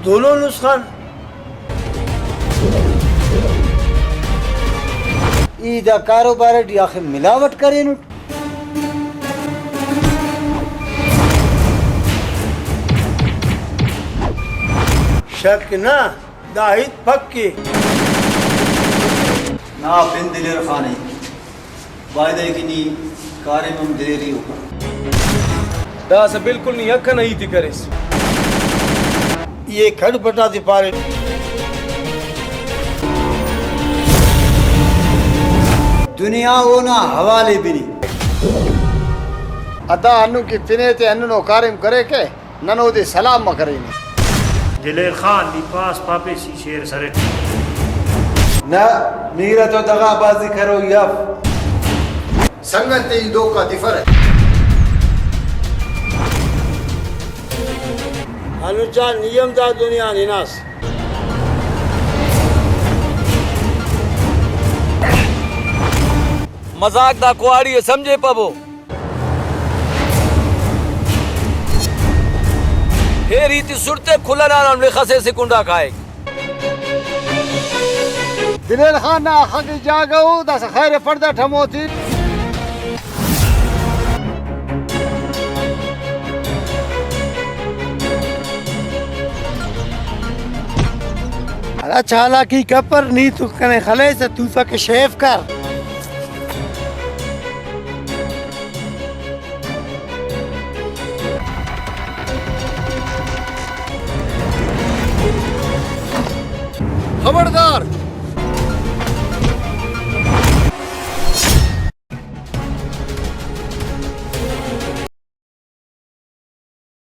दोनों नुस्खान ईदा कारोबार डी आखिर मिलावट करे नु शक ना दाहिद पक्की ना बिन दिलेर खाने वायदे की नी कारे में दिलेरी होगा दा से बिल्कुल नहीं अखा नहीं थी करे ये खड़ बटा दी पारे दुनिया वो ना हवाले भी नहीं अदा अनु की तिने ते अनु नो कारिम करे के ननो दे सलाम म करे ने दिलेर खान दी पास पापे सी शेर सरे ना मीरा तो दगाबाजी करो यफ संगत ते दो का दिफर है अनुचा नियम दा दुनिया निनास मजाक दा कुआड़ी समझे पबो हे रीति सुरते खुला ना खसे से कुंडा खाए दिलेर खान ना हक जागो दस खैर पर्दा ठमोती अरे चालाकी कपर नी तू कने खले से तू फक शेफ कर खबरदार